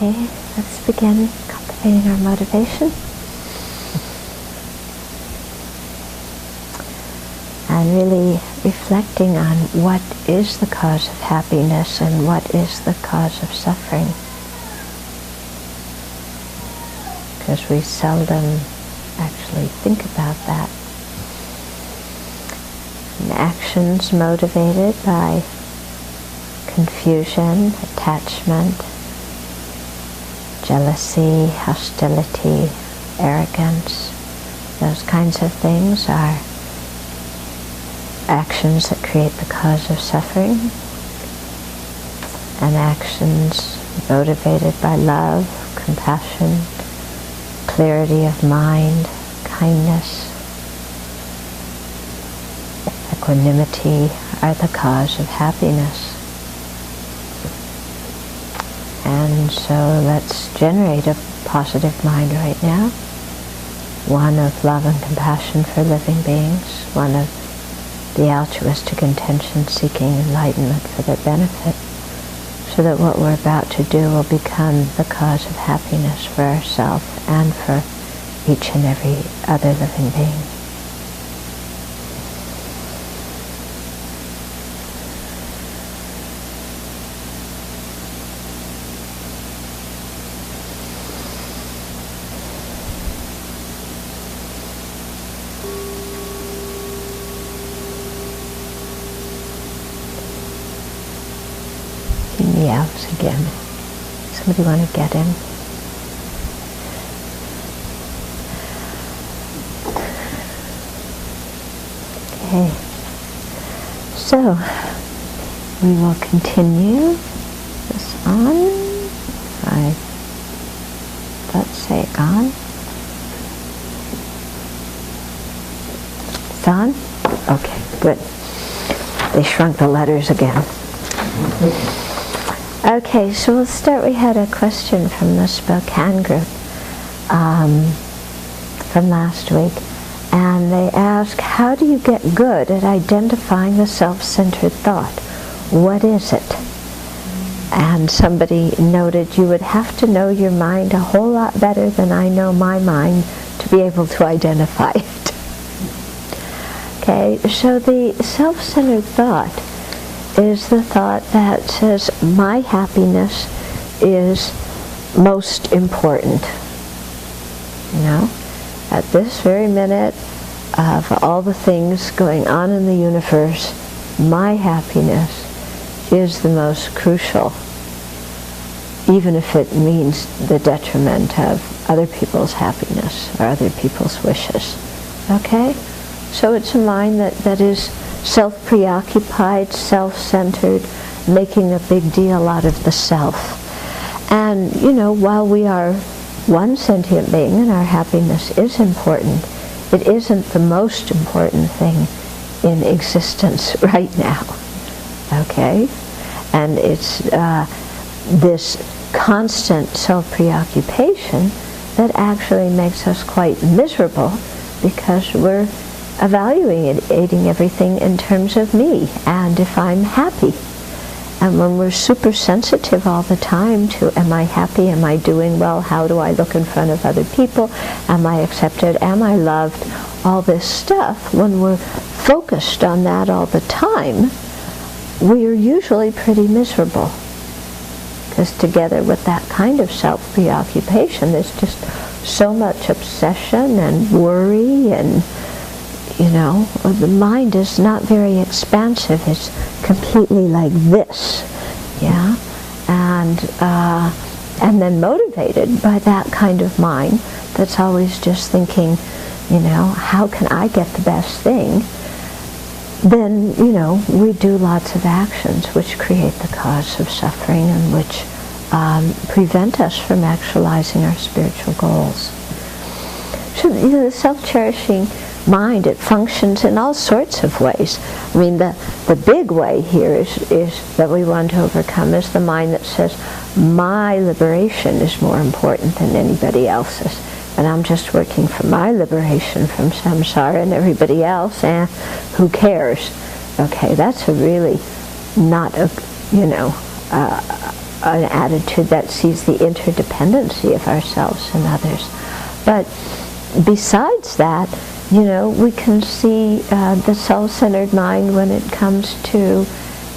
Okay, let's begin cultivating our motivation. And really reflecting on what is the cause of happiness and what is the cause of suffering. Because we seldom actually think about that. And actions motivated by confusion, attachment, jealousy, hostility, arrogance, those kinds of things are actions that create the cause of suffering. And actions motivated by love, compassion, clarity of mind, kindness, equanimity are the cause of happiness. And so let's generate a positive mind right now. One of love and compassion for living beings. One of the altruistic intention seeking enlightenment for their benefit. So that what we're about to do will become the cause of happiness for ourselves and for each and every other living being. Meows again. Somebody want to get him? Okay. So, we will continue this on. Let's say it gone. It's on? Okay, good. They shrunk the letters again. Okay, so we'll start. We had a question from the Spokane group from last week, and they asked, how do you get good at identifying the self-centered thought? What is it? And somebody noted, you would have to know your mind a whole lot better than I know my mind to be able to identify it. Okay, so the self-centered thought is the thought that says my happiness is most important. You know, at this very minute of all the things going on in the universe, my happiness is the most crucial, even if it means the detriment of other people's happiness or other people's wishes. Okay? So it's a mind that is self-preoccupied, self-centered, making a big deal out of the self. And, you know, while we are one sentient being and our happiness is important, it isn't the most important thing in existence right now. Okay? And it's this constant self-preoccupation that actually makes us quite miserable because we're evaluating everything in terms of me and if I'm happy. And when we're super sensitive all the time to, am I happy, am I doing well, how do I look in front of other people, am I accepted, am I loved, all this stuff, when we're focused on that all the time, we're usually pretty miserable. Because together with that kind of self-preoccupation, there's just so much obsession and worry and, you know, the mind is not very expansive. It's completely like this, yeah? And then motivated by that kind of mind that's always just thinking, you know, how can I get the best thing? Then, you know, we do lots of actions which create the cause of suffering and which prevent us from actualizing our spiritual goals. So, you know, the self-cherishing mind, it functions in all sorts of ways. I mean, the big way here is that we want to overcome is the mind that says, my liberation is more important than anybody else's. And I'm just working for my liberation from samsara, and everybody else, who cares? Okay, that's a really not a, you know, an attitude that sees the interdependency of ourselves and others. But besides that, we can see the self-centered mind when it comes to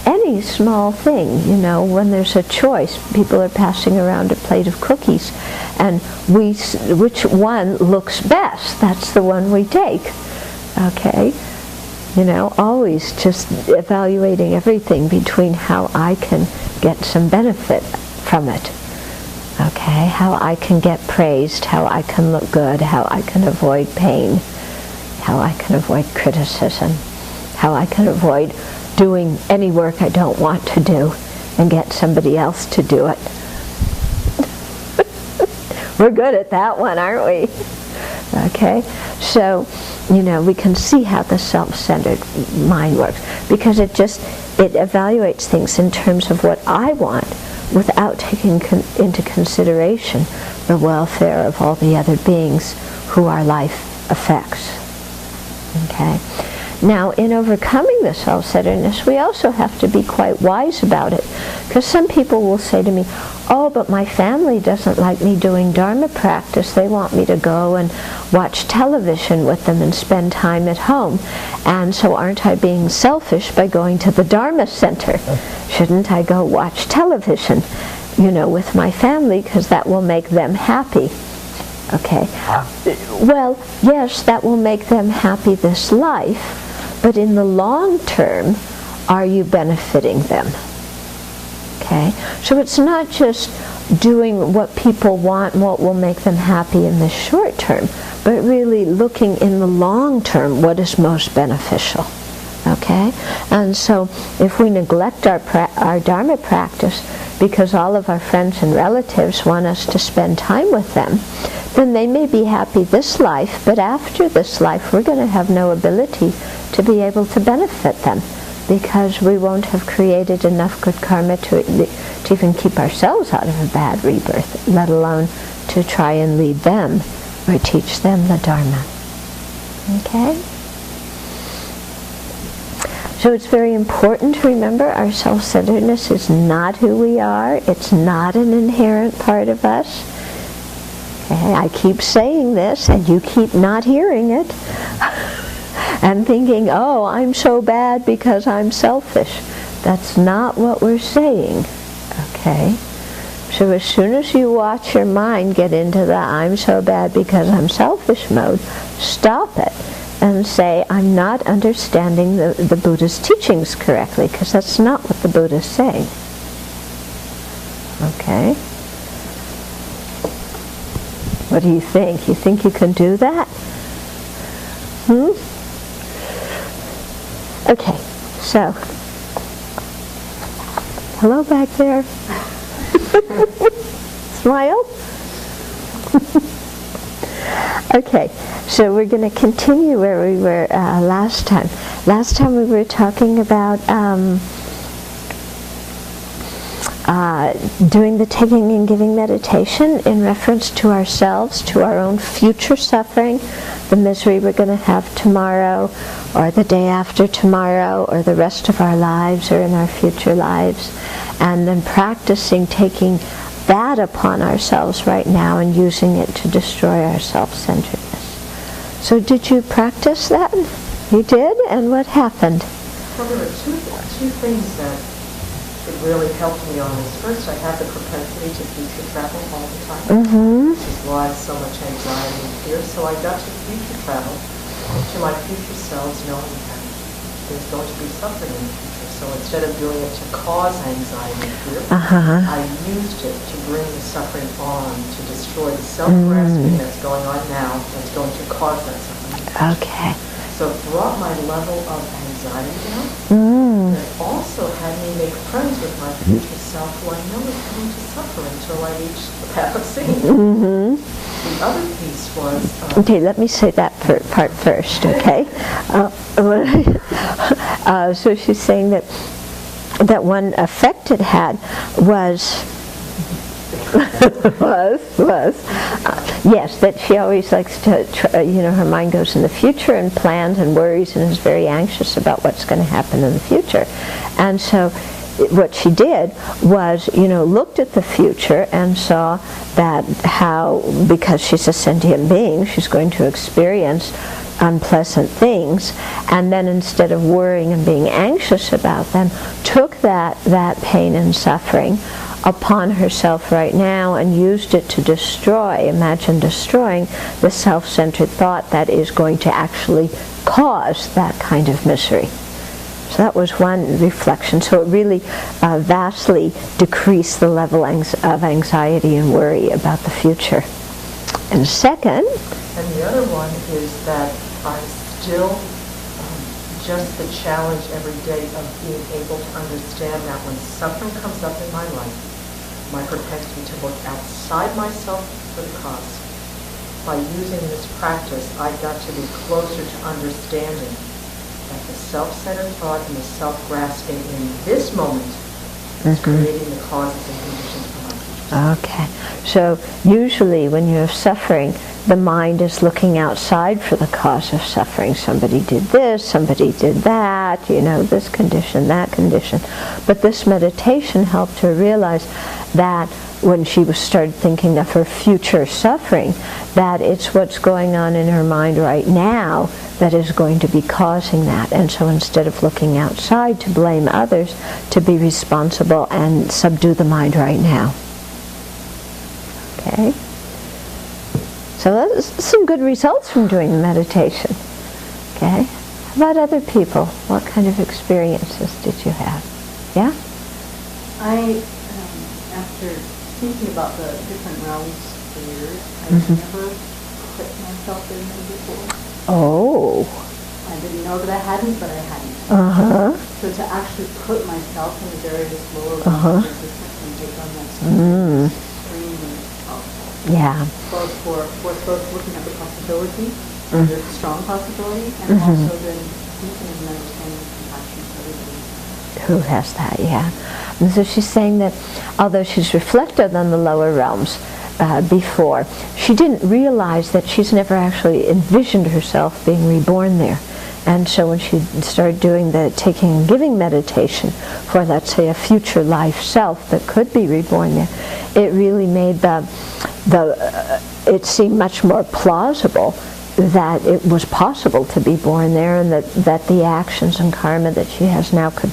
any small thing. When there's a choice, people are passing around a plate of cookies, and which one looks best, that's the one we take. Okay? Always just evaluating everything between how I can get some benefit from it. Okay? How I can get praised, how I can look good, how I can avoid pain, how I can avoid criticism, how I can avoid doing any work I don't want to do and get somebody else to do it. We're good at that one, aren't we? Okay? So, we can see how the self-centered mind works, because it evaluates things in terms of what I want without taking into consideration the welfare of all the other beings who our life affects. Okay? Now, in overcoming the self-centeredness, we also have to be quite wise about it, because some people will say to me, oh, but my family doesn't like me doing Dharma practice. They want me to go and watch television with them and spend time at home. And so aren't I being selfish by going to the Dharma center? Shouldn't I go watch television, with my family, because that will make them happy? Okay. Well, yes, that will make them happy this life, but in the long term, are you benefiting them? Okay? So it's not just doing what people want and what will make them happy in the short term, but really looking in the long term what is most beneficial. Okay? And so if we neglect our Dharma practice because all of our friends and relatives want us to spend time with them, then they may be happy this life, but after this life we're going to have no ability to be able to benefit them, because we won't have created enough good karma to even keep ourselves out of a bad rebirth, let alone to try and lead them or teach them the Dharma. Okay? So it's very important to remember our self-centeredness is not who we are. It's not an inherent part of us. Okay? I keep saying this and you keep not hearing it. And thinking, oh, I'm so bad because I'm selfish. That's not what we're saying. Okay? So as soon as you watch your mind get into the I'm so bad because I'm selfish mode, stop it and say, I'm not understanding the Buddha's teachings correctly, because that's not what the Buddha is saying. Okay? What do you think? You think you can do that? Okay, so, hello back there. Smile. Okay, so we're going to continue where we were last time. Last time we were talking about doing the taking and giving meditation in reference to ourselves, to our own future suffering, the misery we're going to have tomorrow, or the day after tomorrow, or the rest of our lives, or in our future lives, and then practicing taking that upon ourselves right now and using it to destroy our self-centeredness. So did you practice that? You did? And what happened? Well, there were two things that really helped me on this. First, I had the propensity to future travel all the time, which is why so much anxiety and fear. So I got to future travel to my future selves, knowing that there's going to be suffering in the future. So instead of doing it to cause anxiety and fear, I used it to bring the suffering on, to destroy the self-grasping that's going on now, that's going to cause that suffering. Okay. So it brought my level of anxiety down. It also had me make friends with my future self, who I know is going to suffer until I reach the path of seeing. The other piece was... okay, let me say that part first, okay? So she's saying that one effect it had was... yes, that she always likes to, her mind goes in the future and plans and worries and is very anxious about what's going to happen in the future. And so what she did was, looked at the future and saw that how, because she's a sentient being, she's going to experience unpleasant things, and then instead of worrying and being anxious about them, took that pain and suffering upon herself right now and used it to destroy, imagine destroying the self-centered thought that is going to actually cause that kind of misery. So that was one reflection. So it really vastly decreased the level of anxiety and worry about the future. And second, and the other one is that I still, just the challenge every day of being able to understand that when suffering comes up in my life, my propensity to look outside myself for the cause. By using this practice, I got to be closer to understanding that the self-centered thought and the self-grasping in this moment is creating the causes and conditions for my future. Okay. So usually when you have suffering, the mind is looking outside for the cause of suffering. Somebody did this, somebody did that, this condition, that condition. But this meditation helped her realize that when she started thinking of her future suffering, that it's what's going on in her mind right now that is going to be causing that. And so instead of looking outside to blame others, to be responsible and subdue the mind right now. Okay? So that's some good results from doing the meditation. Okay? How about other people? What kind of experiences did you have? Yeah? After thinking about the different realms for years, I've never put myself in them before. Oh. I didn't know that I hadn't, but I hadn't. So to actually put myself in the various lower realms of existence and take on that is extremely powerful. Yeah. Both looking at the possibility, the strong possibility, and also then thinking and understanding compassion for everybody. Who has that, yeah. And so she's saying that although she's reflected on the lower realms before, she didn't realize that she's never actually envisioned herself being reborn there. And so when she started doing the taking and giving meditation for, let's say, a future life self that could be reborn there, it really made it seemed much more plausible that it was possible to be born there, and that the actions and karma that she has now could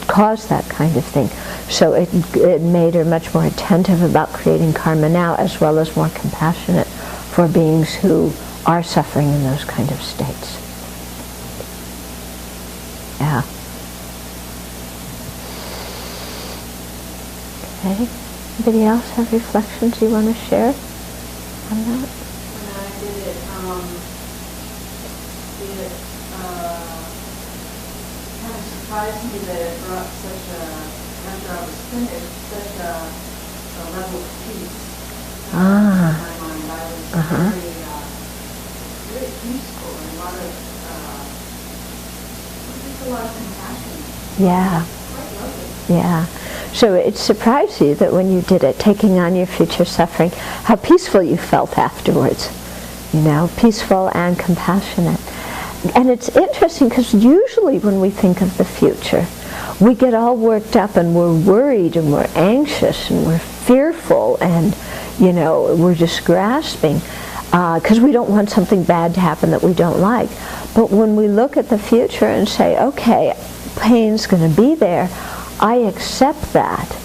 cause that kind of thing. So it made her much more attentive about creating karma now, as well as more compassionate for beings who are suffering in those kind of states. Yeah. Okay. Anybody else have reflections you want to share on that? When I did it, kind of surprised me that it brought after I was finished, such a level of peace in my mind. I was very peaceful and a lot of compassion. Yeah. Quite lovely. Yeah. So it surprised you that when you did it, taking on your future suffering, how peaceful you felt afterwards. Peaceful and compassionate. And it's interesting because usually when we think of the future, we get all worked up and we're worried and we're anxious and we're fearful and, we're just grasping because we don't want something bad to happen that we don't like. But when we look at the future and say, okay, pain's going to be there, I accept that,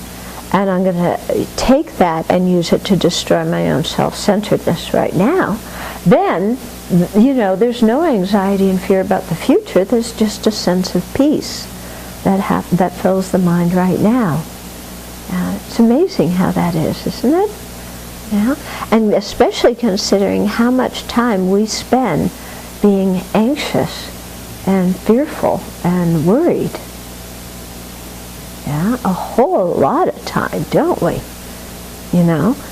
and I'm going to take that and use it to destroy my own self-centeredness right now, then, there's no anxiety and fear about the future. There's just a sense of peace that fills the mind right now. It's amazing how that is, isn't it? Yeah? And especially considering how much time we spend being anxious and fearful and worried. Yeah, a whole lot of time, don't we?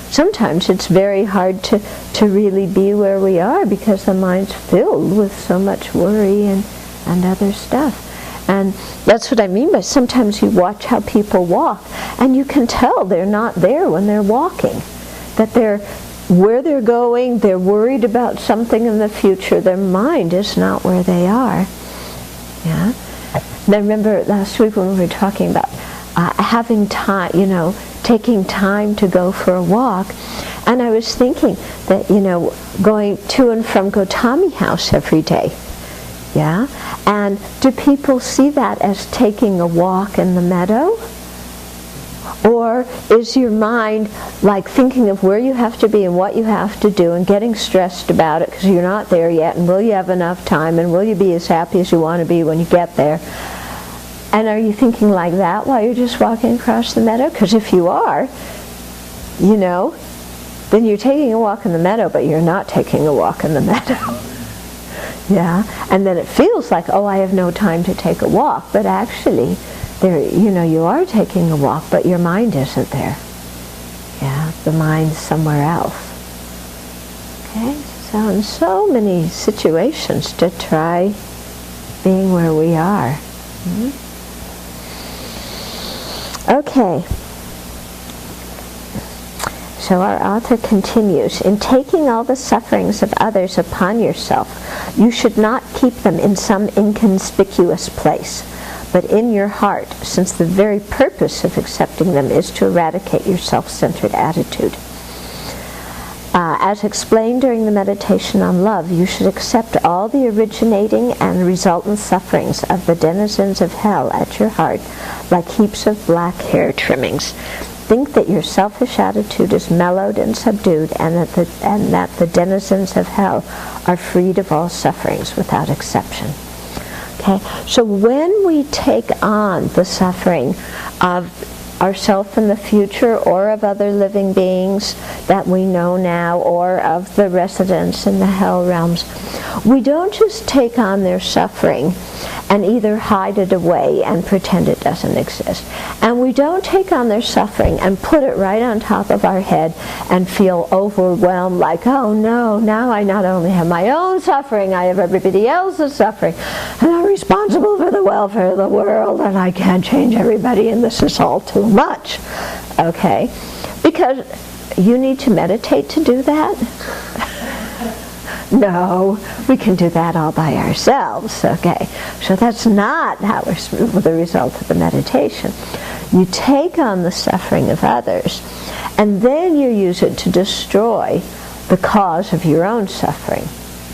Sometimes it's very hard to really be where we are because the mind's filled with so much worry and other stuff. And that's what I mean by sometimes you watch how people walk and you can tell they're not there when they're walking. That where they're going, they're worried about something in the future. Their mind is not where they are. Yeah. And I remember last week when we were talking about having time, taking time to go for a walk. And I was thinking that, going to and from Gautami House every day. Yeah? And do people see that as taking a walk in the meadow? Or is your mind like thinking of where you have to be and what you have to do and getting stressed about it because you're not there yet, and will you have enough time, and will you be as happy as you want to be when you get there? And are you thinking like that while you're just walking across the meadow? Because if you are, then you're taking a walk in the meadow, but you're not taking a walk in the meadow. Yeah? And then it feels like, oh, I have no time to take a walk, but actually, you are taking a walk, but your mind isn't there. Yeah, the mind's somewhere else. Okay, so in so many situations to try being where we are. Okay. So our author continues, in taking all the sufferings of others upon yourself, you should not keep them in some inconspicuous place, but in your heart, since the very purpose of accepting them is to eradicate your self-centered attitude. As explained during the meditation on love, you should accept all the originating and resultant sufferings of the denizens of hell at your heart like heaps of black hair trimmings. Think that your selfish attitude is mellowed and subdued, and that the denizens of hell are freed of all sufferings without exception. Okay, so when we take on the suffering of ourself in the future, or of other living beings that we know now, or of the residents in the hell realms, we don't just take on their suffering and either hide it away and pretend it doesn't exist. And we don't take on their suffering and put it right on top of our head and feel overwhelmed like, oh no, now I not only have my own suffering, I have everybody else's suffering, and I'm responsible for the welfare of the world, and I can't change everybody, and this is all too much. Okay? Because you need to meditate to do that? No, we can do that all by ourselves, okay? So that's not how the result of the meditation. You take on the suffering of others, and then you use it to destroy the cause of your own suffering,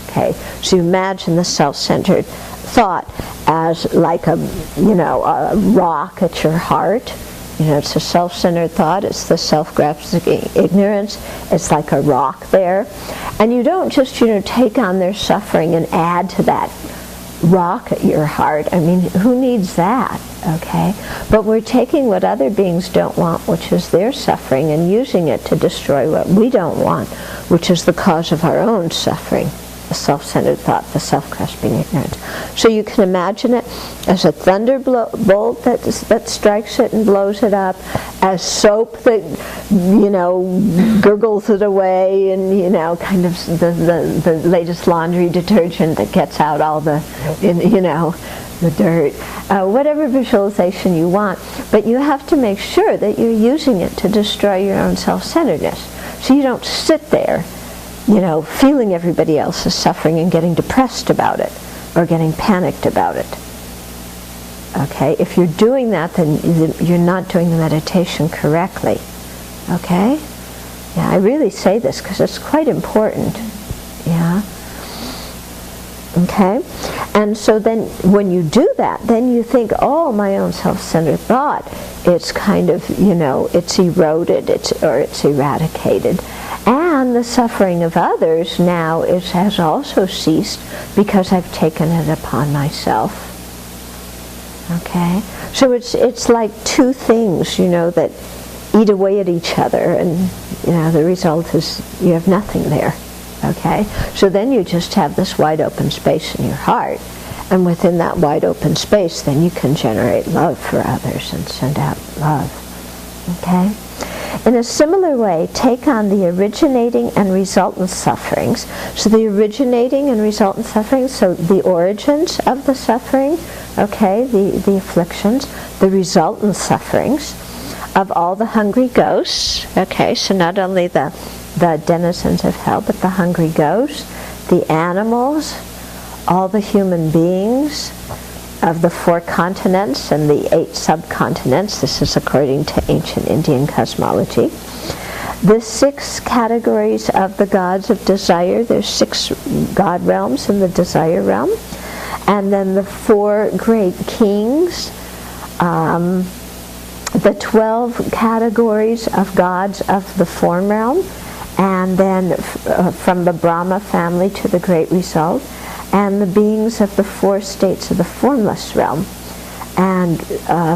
okay? So you imagine the self-centered thought as like a rock at your heart. It's a self-centered thought. It's the self-grasping ignorance. It's like a rock there. And you don't just, take on their suffering and add to that rock at your heart. I mean, who needs that, okay? But we're taking what other beings don't want, which is their suffering, and using it to destroy what we don't want, which is the cause of our own suffering. The self-centered thought, the self-grasping ignorance. So you can imagine it as a thunderbolt that strikes it and blows it up, as soap that, gurgles it away, and, kind of the latest laundry detergent that gets out all the, the dirt. Whatever visualization you want. But you have to make sure that you're using it to destroy your own self-centeredness. So you don't sit there feeling everybody else's suffering and getting depressed about it or getting panicked about it. Okay? If you're doing that, then you're not doing the meditation correctly. Okay? Yeah, I really say this because it's quite important. Yeah? Okay? And so then when you do that, then you think, oh, my own self-centered thought, it's kind of, it's eroded, it's eradicated. And the suffering of others now has also ceased because I've taken it upon myself. Okay? So it's like two things, that eat away at each other, and, the result is you have nothing there. Okay? So then you just have this wide open space in your heart. And within that wide open space, then you can generate love for others and send out love. Okay? In a similar way, take on the originating and resultant sufferings. So the originating and resultant sufferings, so the origins of the suffering, okay, the afflictions, the resultant sufferings of all the hungry ghosts, okay, so not only the denizens of hell, but the hungry ghosts, the animals, all the human beings, of the 4 continents and the 8 subcontinents. This is according to ancient Indian cosmology. The 6 categories of the gods of desire. There's 6 god realms in the desire realm. And then the 4 great kings, the 12 categories of gods of the form realm, and then from the Brahma family to the great result, and the beings of the 4 states of the formless realm, and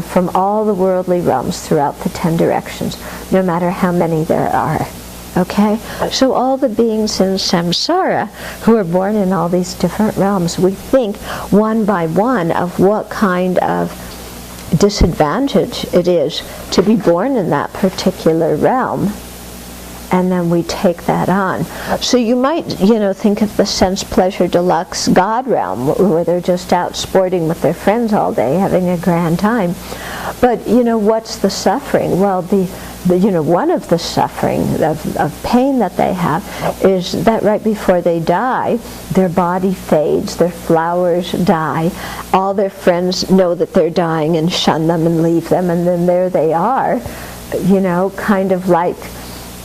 from all the worldly realms throughout the 10 directions, no matter how many there are. Okay? So all the beings in samsara who are born in all these different realms, we think one by one of what kind of disadvantage it is to be born in that particular realm, and then we take that on. So you might, think of the sense pleasure deluxe God realm, where they're just out sporting with their friends all day, having a grand time. But what's the suffering? Well, one of the suffering of pain that they have is that right before they die, their body fades, their flowers die, all their friends know that they're dying and shun them and leave them, and then there they are, kind of like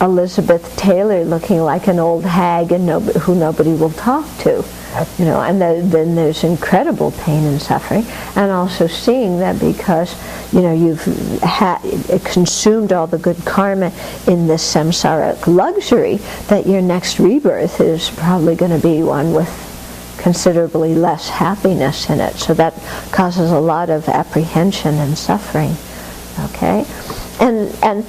Elizabeth Taylor, looking like an old hag and who nobody will talk to. And then there's incredible pain and suffering, and also seeing that because you've consumed all the good karma in this samsaric luxury, that your next rebirth is probably going to be one with considerably less happiness in it. So that causes a lot of apprehension and suffering. Okay. And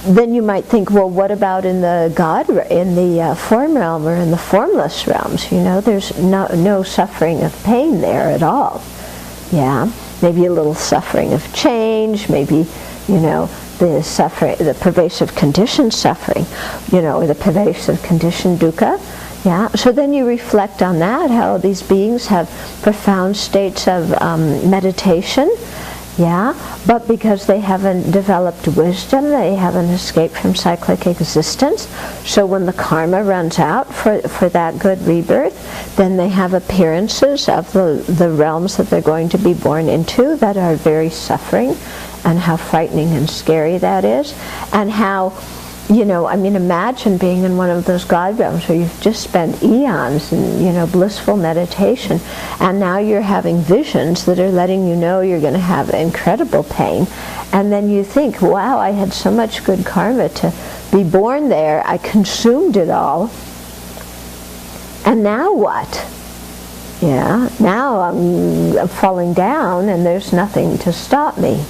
then you might think, well, what about in the form realm or in the formless realms? There's no suffering of pain there at all. Yeah, maybe a little suffering of change, maybe the suffering, the pervasive condition suffering, or the pervasive condition dukkha. Yeah. So then you reflect on that, how these beings have profound states of meditation. Yeah, but because they haven't developed wisdom, they haven't escaped from cyclic existence. So when the karma runs out for that good rebirth, then they have appearances of the realms that they're going to be born into that are very suffering, and how frightening and scary that is, and how, imagine being in one of those God realms where you've just spent eons in, blissful meditation, and now you're having visions that are letting you know you're going to have incredible pain, and then you think, wow, I had so much good karma to be born there, I consumed it all, and now what? Yeah, now I'm falling down and there's nothing to stop me.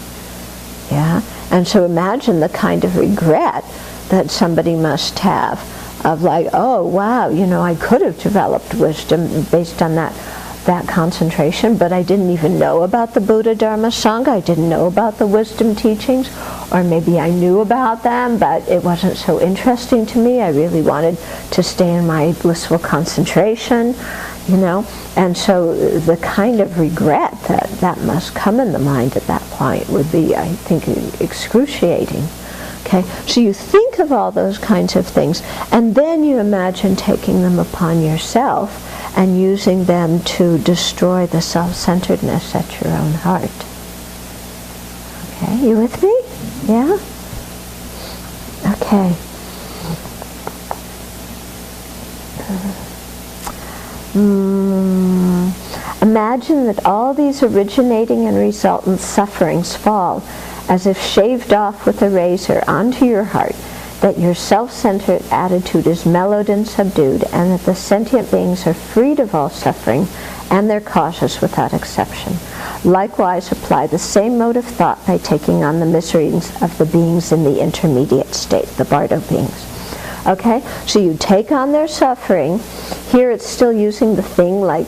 Yeah, and so imagine the kind of regret that somebody must have of like, oh wow, I could have developed wisdom based on that concentration, but I didn't even know about the Buddha, Dharma, Sangha. I didn't know about the wisdom teachings, or maybe I knew about them, but it wasn't so interesting to me. I really wanted to stay in my blissful concentration, and so the kind of regret that must come in the mind at that point would be, I think, excruciating. Okay, so you think of all those kinds of things, and then you imagine taking them upon yourself and using them to destroy the self-centeredness at your own heart. Okay, you with me? Yeah? Okay. Imagine that all these originating and resultant sufferings fall as if shaved off with a razor onto your heart, that your self-centered attitude is mellowed and subdued, and that the sentient beings are freed of all suffering and their causes without exception. Likewise, apply the same mode of thought by taking on the miseries of the beings in the intermediate state, the bardo beings. Okay, so you take on their suffering. Here it's still using the thing like,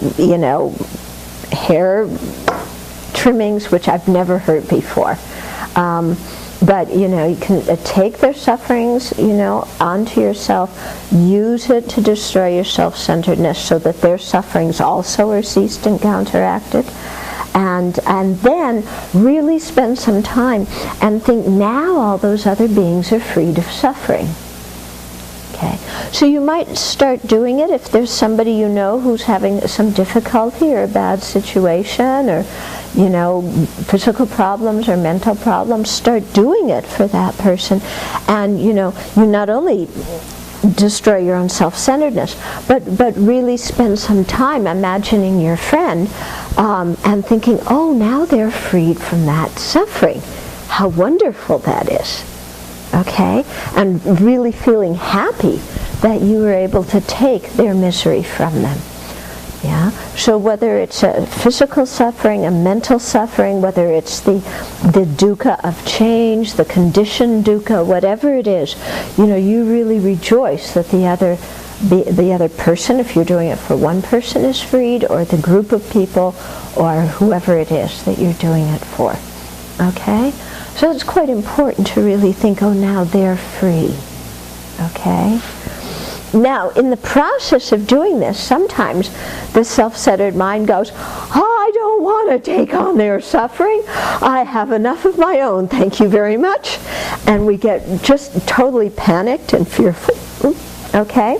hair trimmings, which I've never heard before. But you can take their sufferings, onto yourself, use it to destroy your self-centeredness so that their sufferings also are ceased and counteracted. And then really spend some time and think, now all those other beings are freed of suffering. Okay, so you might start doing it if there's somebody who's having some difficulty or a bad situation, or physical problems or mental problems, start doing it for that person. And, you not only destroy your own self-centeredness, but really spend some time imagining your friend and thinking, oh, now they're freed from that suffering. How wonderful that is. Okay? And really feeling happy that you were able to take their misery from them. Yeah? So whether it's a physical suffering, a mental suffering, whether it's the dukkha of change, the conditioned dukkha, whatever it is, you really rejoice that the other person, if you're doing it for one person, is freed, or the group of people, or whoever it is that you're doing it for. Okay? So it's quite important to really think, oh, now they're free. Okay? Now, in the process of doing this, sometimes the self-centered mind goes, I don't want to take on their suffering. I have enough of my own, thank you very much. And we get just totally panicked and fearful. Okay?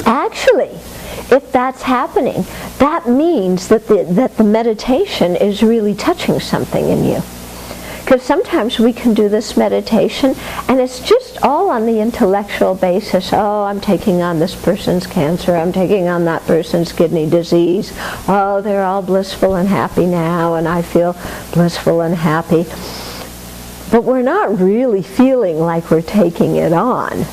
Actually, if that's happening, that means that the meditation is really touching something in you. Because sometimes we can do this meditation and it's just all on the intellectual basis. Oh, I'm taking on this person's cancer. I'm taking on that person's kidney disease. Oh, they're all blissful and happy now, and I feel blissful and happy. But we're not really feeling like we're taking it on.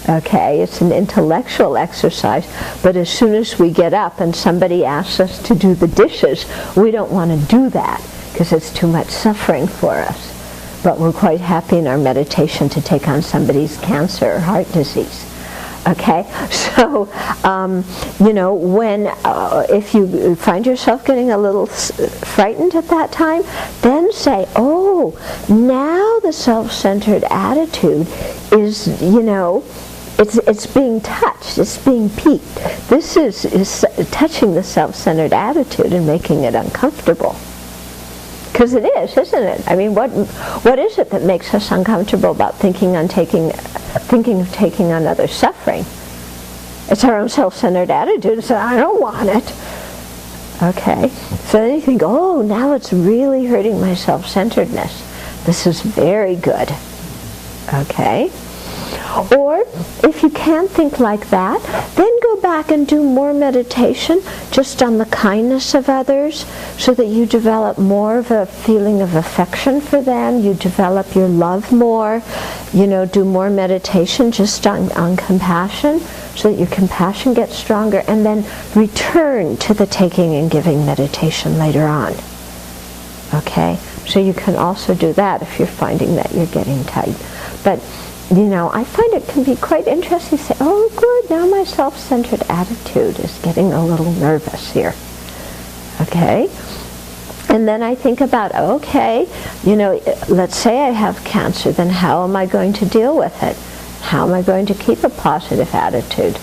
Okay, it's an intellectual exercise, but as soon as we get up and somebody asks us to do the dishes, we don't want to do that because it's too much suffering for us. But we're quite happy in our meditation to take on somebody's cancer or heart disease. Okay, so if you find yourself getting a little frightened at that time, then say, oh, now the self-centered attitude is, it's being touched, it's being piqued. This is touching the self-centered attitude and making it uncomfortable. Because it is, isn't it? I mean, what is it that makes us uncomfortable about thinking of taking on others' suffering? It's our own self-centered attitude. So I don't want it. Okay. So then you think, oh, now it's really hurting my self-centeredness. This is very good. Okay. Or if you can't think like that, then go back and do more meditation just on the kindness of others so that you develop more of a feeling of affection for them, you develop your love more, do more meditation just on compassion so that your compassion gets stronger, and then return to the taking and giving meditation later on. Okay? So you can also do that if you're finding that you're getting tight. But I find it can be quite interesting to say, oh, good, now my self-centered attitude is getting a little nervous here. Okay? And then I think about, okay, let's say I have cancer, then how am I going to deal with it? How am I going to keep a positive attitude?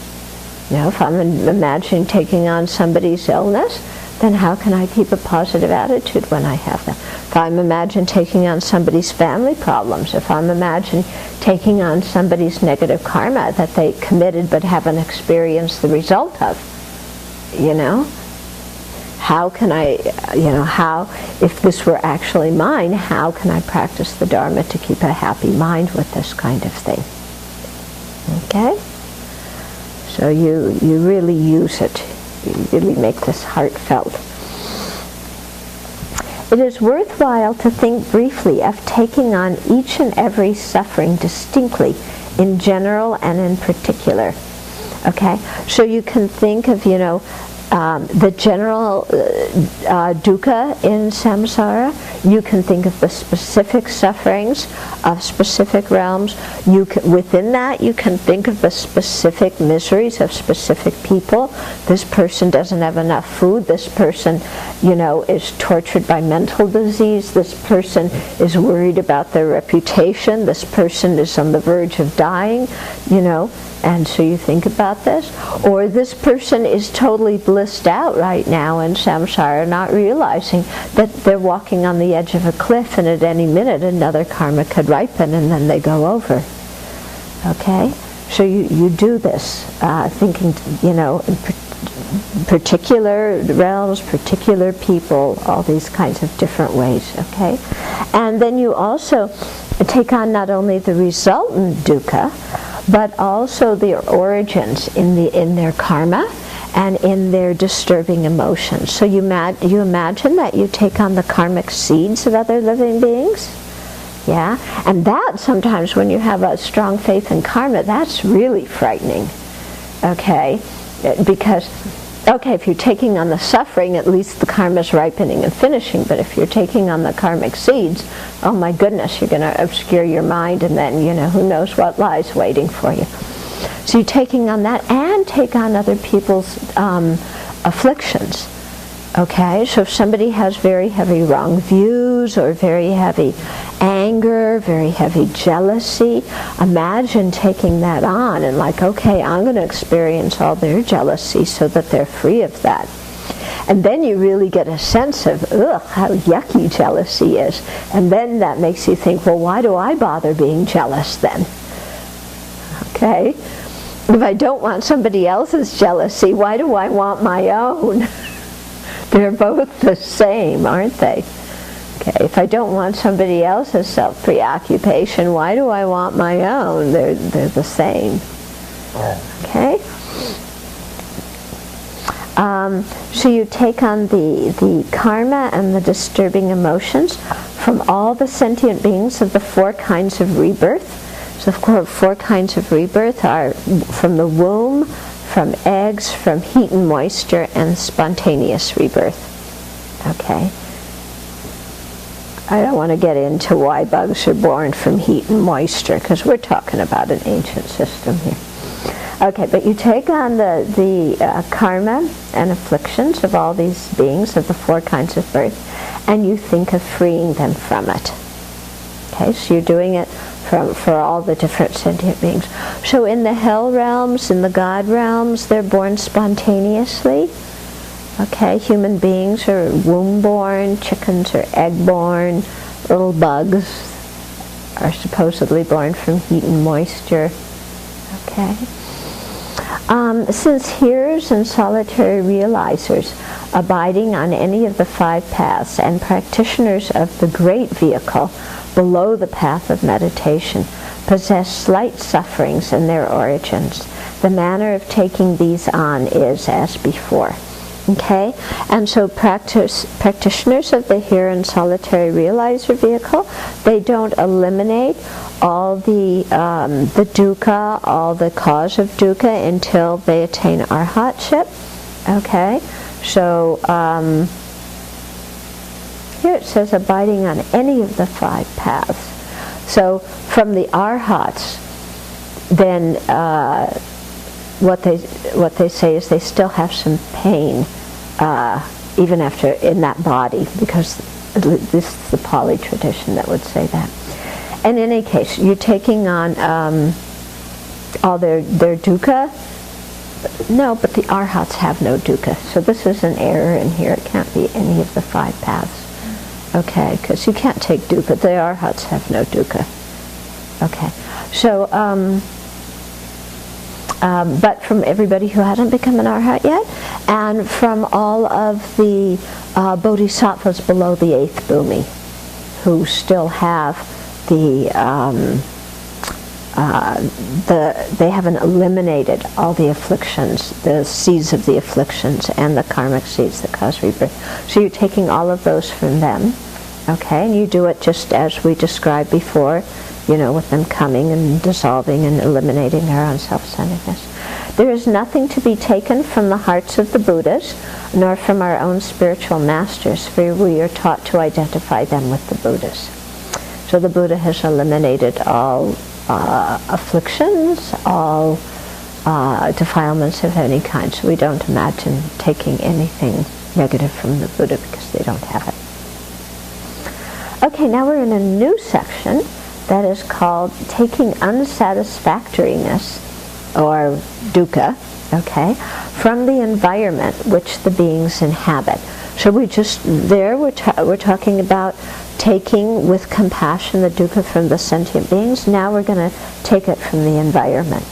If I'm imagining taking on somebody's illness, then how can I keep a positive attitude when I have them? If I'm imagining taking on somebody's family problems, if I'm imagining taking on somebody's negative karma that they committed but haven't experienced the result of, how can I, if this were actually mine, how can I practice the Dharma to keep a happy mind with this kind of thing? Okay? So you really use it. You really make this heartfelt. It is worthwhile to think briefly of taking on each and every suffering distinctly, in general and in particular. Okay? So you can think of, the general dukkha in samsara. You can think of the specific sufferings of specific realms. Within that, you can think of the specific miseries of specific people. This person doesn't have enough food. This person, is tortured by mental disease. This person is worried about their reputation. This person is on the verge of dying, And so you think about this. Or this person is totally blissed out right now in samsara, not realizing that they're walking on the edge of a cliff and at any minute another karma could ripen and then they go over. Okay? So you do this, thinking, in particular realms, particular people, all these kinds of different ways, okay? And then you also take on not only the resultant dukkha, but also their origins in their karma and in their disturbing emotions. So you imagine that you take on the karmic seeds of other living beings. Yeah, and that sometimes when you have a strong faith in karma, that's really frightening, okay? Because, okay, if you're taking on the suffering, at least the karma's ripening and finishing, but if you're taking on the karmic seeds, oh my goodness, you're going to obscure your mind, and then, who knows what lies waiting for you. So you're taking on that and take on other people's afflictions. Okay, so if somebody has very heavy wrong views or very heavy anger, very heavy jealousy, imagine taking that on and okay, I'm going to experience all their jealousy so that they're free of that. And then you really get a sense of, how yucky jealousy is. And then that makes you think, well, why do I bother being jealous then? Okay? If I don't want somebody else's jealousy, why do I want my own? They're both the same, aren't they? Okay, if I don't want somebody else's self-preoccupation, why do I want my own? They're the same. Okay? So you take on the karma and the disturbing emotions from all the sentient beings of the 4 kinds of rebirth. So of course, 4 kinds of rebirth are from the womb, from eggs, from heat and moisture, and spontaneous rebirth. Okay. I don't want to get into why bugs are born from heat and moisture, because we're talking about an ancient system here. Okay, but you take on the karma and afflictions of all these beings of the 4 kinds of birth, and you think of freeing them from it. Okay, so you're doing it for all the different sentient beings. So in the hell realms, in the God realms, they're born spontaneously. Okay, human beings are womb-born, chickens are egg-born, little bugs are supposedly born from heat and moisture. Okay. Since hearers and solitary realizers abiding on any of the 5 paths and practitioners of the great vehicle below the path of meditation possess slight sufferings in their origins, the manner of taking these on is as before. Okay? And so practitioners of the hearer and solitary realizer vehicle, they don't eliminate all the dukkha, all the cause of dukkha until they attain arhatship. Okay? So here it says abiding on any of the 5 paths. So from the arhats, then what they say is they still have some pain even after in that body, because this is the Pali tradition that would say that. And in any case, you're taking on all their dukkha. No, but the arhats have no dukkha. So this is an error in here. It can't be any of the 5 paths. Okay, because you can't take dukkha. The arhats have no dukkha. Okay, so but from everybody who hasn't become an arhat yet, and from all of the bodhisattvas below the 8th bhumi, who still have they haven't eliminated all the afflictions, the seeds of the afflictions, and the karmic seeds that cause rebirth. So you're taking all of those from them, okay, and you do it just as we described before, with them coming and dissolving and eliminating their own self-centeredness. There is nothing to be taken from the hearts of the Buddhas, nor from our own spiritual masters, for we are taught to identify them with the Buddhas. So the Buddha has eliminated all afflictions, all defilements of any kind. So we don't imagine taking anything negative from the Buddha because they don't have it. Okay, now we're in a new section that is called taking unsatisfactoriness, or dukkha, okay, from the environment which the beings inhabit. So we're talking about taking with compassion the dukkha from the sentient beings. Now we're going to take it from the environment.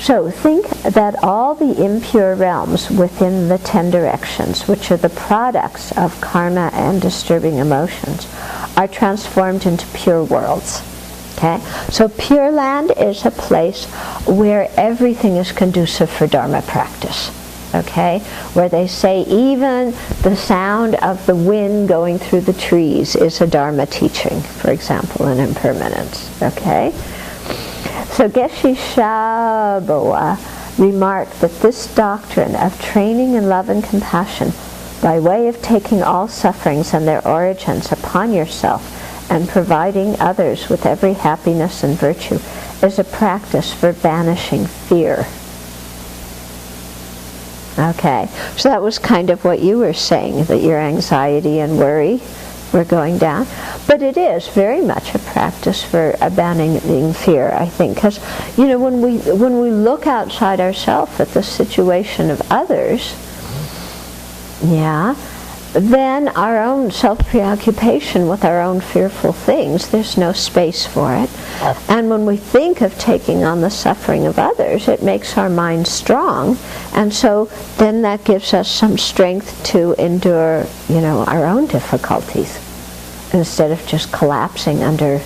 So think that all the impure realms within the 10 directions, which are the products of karma and disturbing emotions, are transformed into pure worlds. Okay? So Pure Land is a place where everything is conducive for Dharma practice. Okay? Where they say even the sound of the wind going through the trees is a Dharma teaching, for example, in impermanence. Okay? So Geshe Shaboa remarked that this doctrine of training in love and compassion by way of taking all sufferings and their origins upon yourself and providing others with every happiness and virtue is a practice for banishing fear. Okay, so that was kind of what you were saying, that your anxiety and worry were going down. But it is very much a practice for abandoning fear, I think, because when we look outside ourselves at the situation of others, then our own self-preoccupation with our own fearful things, there's no space for it. And when we think of taking on the suffering of others, it makes our mind strong, and so then that gives us some strength to endure, our own difficulties, instead of just collapsing under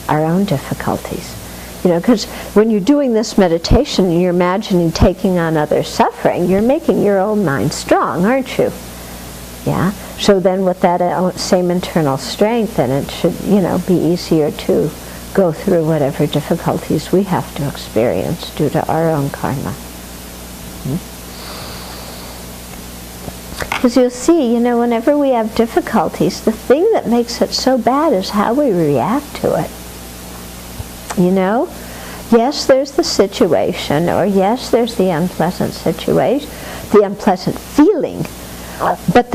our own difficulties. Because when you're doing this meditation and you're imagining taking on others' suffering, you're making your own mind strong, aren't you? Yeah. So then with that same internal strength, then it should, be easier to go through whatever difficulties we have to experience due to our own karma. Because you'll see, whenever we have difficulties, the thing that makes it so bad is how we react to it. Yes, there's the situation, or yes, there's the unpleasant situation, the unpleasant feeling. But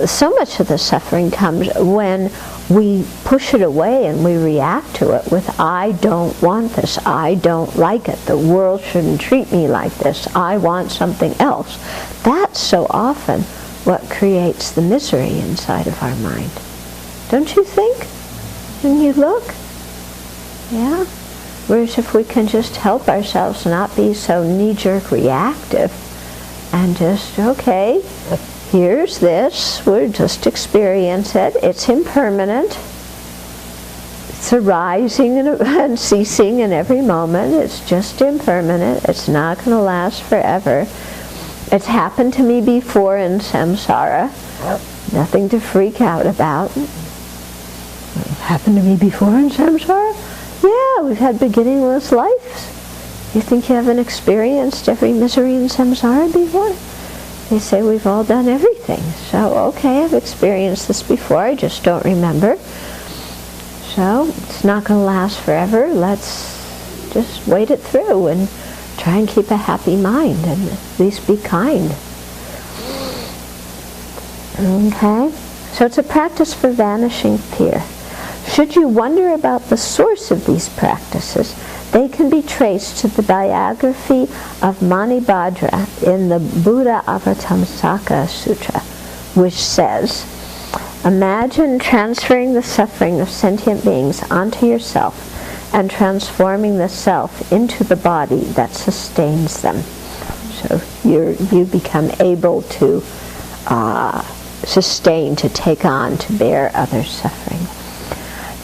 so much of the suffering comes when we push it away and we react to it with, I don't want this, I don't like it, the world shouldn't treat me like this, I want something else. That's so often what creates the misery inside of our mind. Don't you think? When you look? Yeah? Whereas if we can just help ourselves not be so knee-jerk reactive and just, okay, here's this, we'll just experience it, it's impermanent, it's arising and ceasing in every moment, it's just impermanent, it's not going to last forever. It's happened to me before in samsara, nothing to freak out about. Happened to me before in samsara? Yeah, we've had beginningless lives. You think you haven't experienced every misery in samsara before? They say we've all done everything. So, okay, I've experienced this before, I just don't remember. So, it's not going to last forever. Let's just wait it through and try and keep a happy mind and at least be kind. Okay? So it's a practice for vanishing fear. Should you wonder about the source of these practices, they can be traced to the biography of Manibhadra in the Buddha Avatamsaka Sutra, which says, imagine transferring the suffering of sentient beings onto yourself and transforming the self into the body that sustains them. So you become able to sustain, to take on, to bear others' suffering.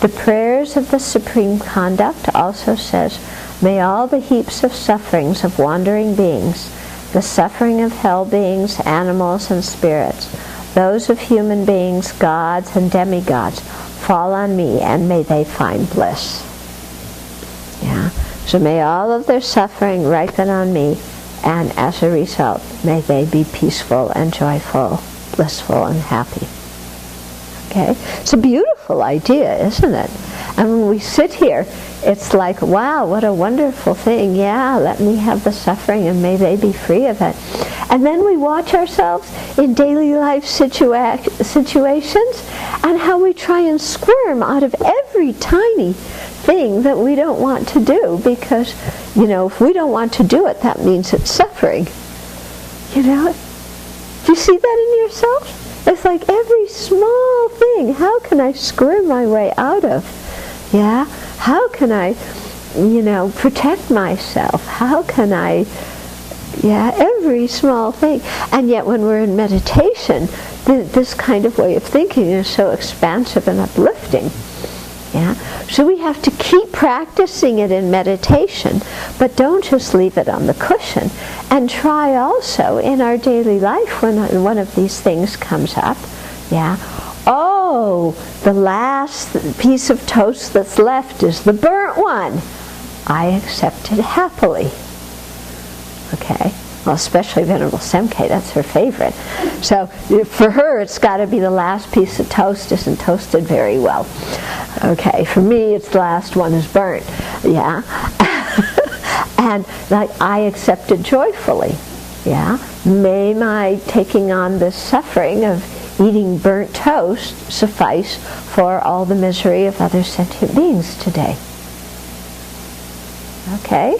The prayers of the Supreme Conduct also says, may all the heaps of sufferings of wandering beings, the suffering of hell beings, animals, and spirits, those of human beings, gods, and demigods, fall on me, and may they find bliss. Yeah. So may all of their suffering ripen on me, and as a result, may they be peaceful and joyful, blissful and happy. Okay? It's a beautiful idea, isn't it? And when we sit here, it's like, wow, what a wonderful thing. Yeah, let me have the suffering and may they be free of it. And then we watch ourselves in daily life situations and how we try and squirm out of every tiny thing that we don't want to do, because, if we don't want to do it, that means it's suffering. Do you see that in yourself? It's like every small thing, how can I squirm my way out of? Yeah? How can I protect myself? How can I, every small thing. And yet when we're in meditation, this kind of way of thinking is so expansive and uplifting. Yeah? So we have to keep practicing it in meditation, but don't just leave it on the cushion. And try also in our daily life when one of these things comes up, oh, the last piece of toast that's left is the burnt one. I accept it happily. Okay? Well, especially Venerable Semke, that's her favorite. So for her, it's got to be the last piece of toast isn't toasted very well. Okay, for me, it's the last one is burnt. Yeah? And I accept it joyfully. Yeah? May my taking on this suffering of eating burnt toast suffice for all the misery of other sentient beings today. Okay?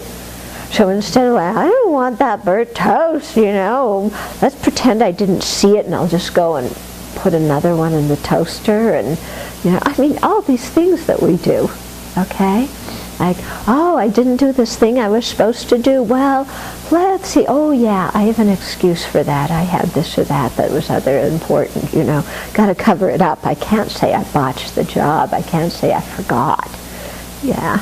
So instead of, I don't want that burnt toast, let's pretend I didn't see it and I'll just go and put another one in the toaster and, all these things that we do. Okay? Like, oh, I didn't do this thing I was supposed to do. Well, let's see. Oh, yeah, I have an excuse for that. I had this or that was other important, Got to cover it up. I can't say I botched the job. I can't say I forgot. Yeah.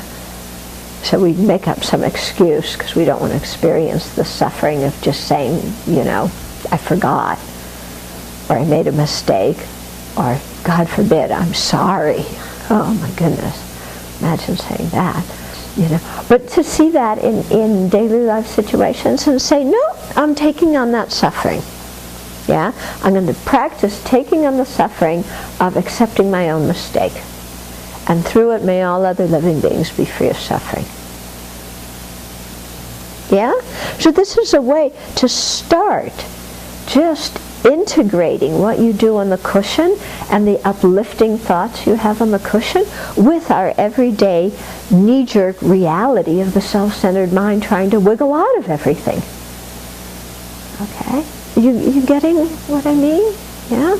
So we make up some excuse because we don't want to experience the suffering of just saying, I forgot. Or I made a mistake. Or, God forbid, I'm sorry. Oh, my goodness. Imagine saying that, But to see that in daily life situations and say, no, I'm taking on that suffering. Yeah? I'm going to practice taking on the suffering of accepting my own mistake. And through it may all other living beings be free of suffering. Yeah? So this is a way to start just integrating what you do on the cushion and the uplifting thoughts you have on the cushion with our everyday knee-jerk reality of the self-centered mind trying to wiggle out of everything. Okay? You getting what I mean? Yeah?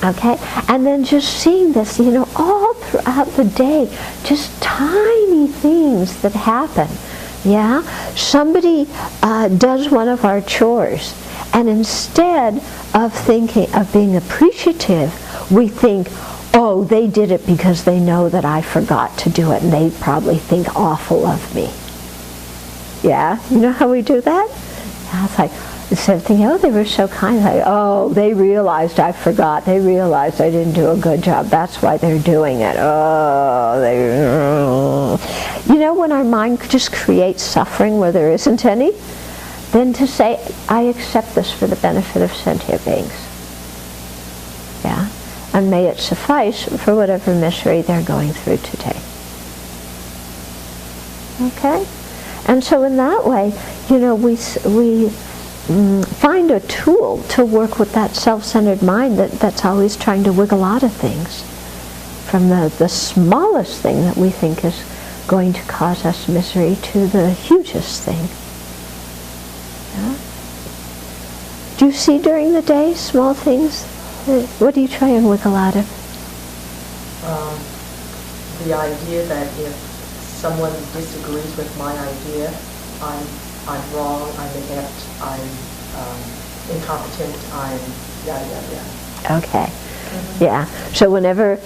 Okay? And then just seeing this, all throughout the day, just tiny things that happen. Yeah? Somebody does one of our chores, and instead of being appreciative, we think, oh, they did it because they know that I forgot to do it, and they probably think awful of me. Yeah? You know how we do that? Yeah, it's like, instead of thinking, oh, they were so kind, like, oh, they realized I forgot. They realized I didn't do a good job. That's why they're doing it. Oh, when our mind just creates suffering where there isn't any, then to say, I accept this for the benefit of sentient beings. Yeah? And may it suffice for whatever misery they're going through today. Okay? And so in that way, we find a tool to work with that self-centered mind that's always trying to wiggle out of things. From the smallest thing that we think is going to cause us misery to the hugest thing. Yeah? Do you see during the day small things? What do you try and wiggle out of? The idea that if someone disagrees with my idea, I'm wrong, I'm inept, I'm incompetent, I'm yada, yada, yada. Okay. Mm-hmm. Yeah. So whenever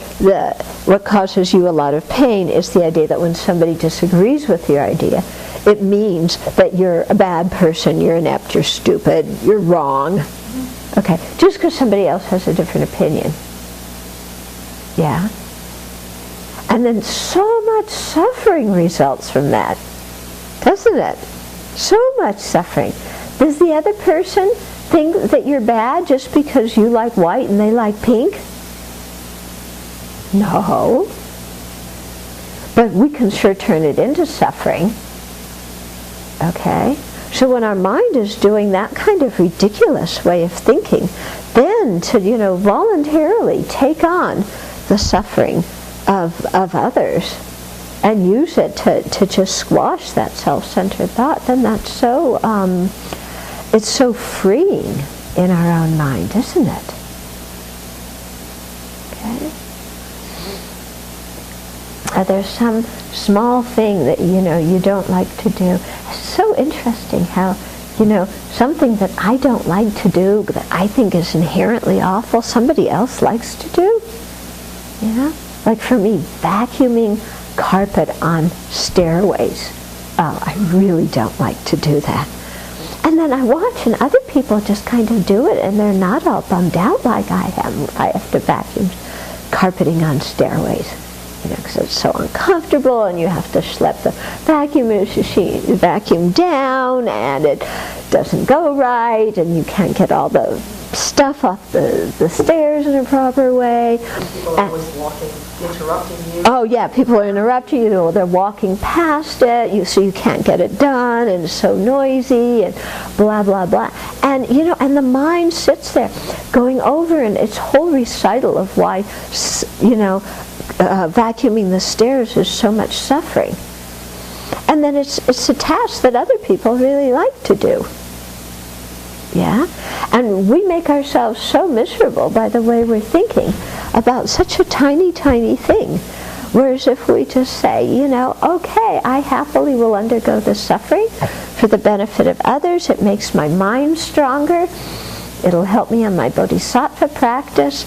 what causes you a lot of pain is the idea that when somebody disagrees with your idea, it means that you're a bad person, you're inept, you're stupid, you're wrong. Mm-hmm. Okay. Just because somebody else has a different opinion. Yeah. And then so much suffering results from that, doesn't it? So much suffering. Does the other person think that you're bad just because you like white and they like pink? No. But we can sure turn it into suffering. Okay? So when our mind is doing that kind of ridiculous way of thinking, then to, voluntarily take on the suffering of others and use it to just squash that self-centered thought, then that's so, it's so freeing in our own mind, isn't it? Okay? there's some small thing that, you don't like to do. It's so interesting how, something that I don't like to do, that I think is inherently awful, somebody else likes to do. Like for me, vacuuming carpet on stairways. Oh, I really don't like to do that. And then I watch and other people just kind of do it, and they're not all bummed out like I am if I have to vacuum carpeting on stairways. Because it's so uncomfortable, and you have to schlep the vacuum down, and it doesn't go right, and you can't get all the stuff off the stairs in a proper way. And people are always walking, interrupting you. Oh yeah, people are interrupting you, or they're walking past it, so you can't get it done, and it's so noisy, and blah, blah, blah. And, and the mind sits there going over in its whole recital of why, vacuuming the stairs is so much suffering. And then it's a task that other people really like to do. Yeah? And we make ourselves so miserable by the way we're thinking about such a tiny, tiny thing. Whereas if we just say, okay, I happily will undergo this suffering for the benefit of others. It makes my mind stronger. It'll help me on my bodhisattva practice.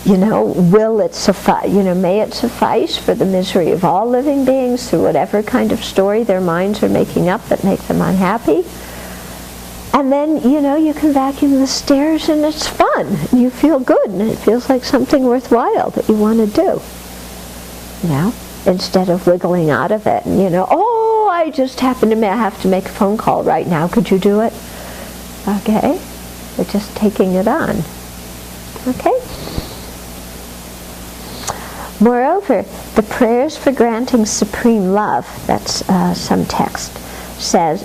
Will it suffice? May it suffice for the misery of all living beings through whatever kind of story their minds are making up that make them unhappy. And then, you can vacuum the stairs and it's fun. You feel good and it feels like something worthwhile that you want to do. Instead of wiggling out of it and, oh, I just happen to have to make a phone call right now. Could you do it? Okay. We're just taking it on. Okay? Moreover, the prayers for granting supreme love, that's some text, say,